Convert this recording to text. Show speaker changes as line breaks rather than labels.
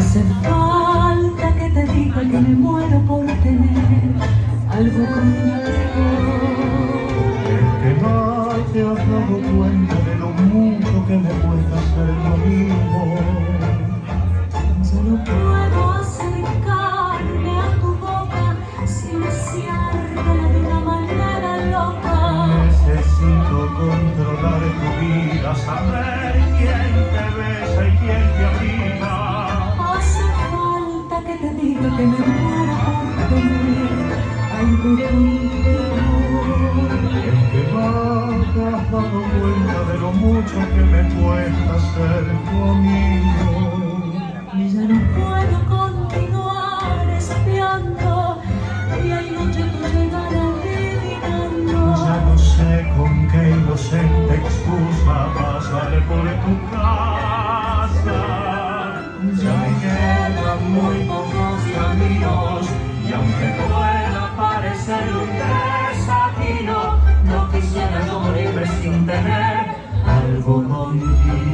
hace falta que te diga que me muero por tener algo contigo.
Es que no te has dado cuenta de lo mucho que me cuesta ser tu amigo.
Yo no puedo acercarme a tu boca sin deseártela de una manera loca.
Necesito controlar tu vida, saber quién te besa y quién te abriga.
Hace falta que te diga que me muero por tener algo contigo.
Es que no te has dado cuenta de lo mucho que me cuesta ser tu amigo.
Y ya no puedo continuar espiando día y noche tu llegada adivinando.
Ya no sé con qué inocente excusa pasar por tu casa. Ya me quedan muy pocos caminos y aunque pueda parecer un desatino, no quisiera yo morirme sin tener algo contigo.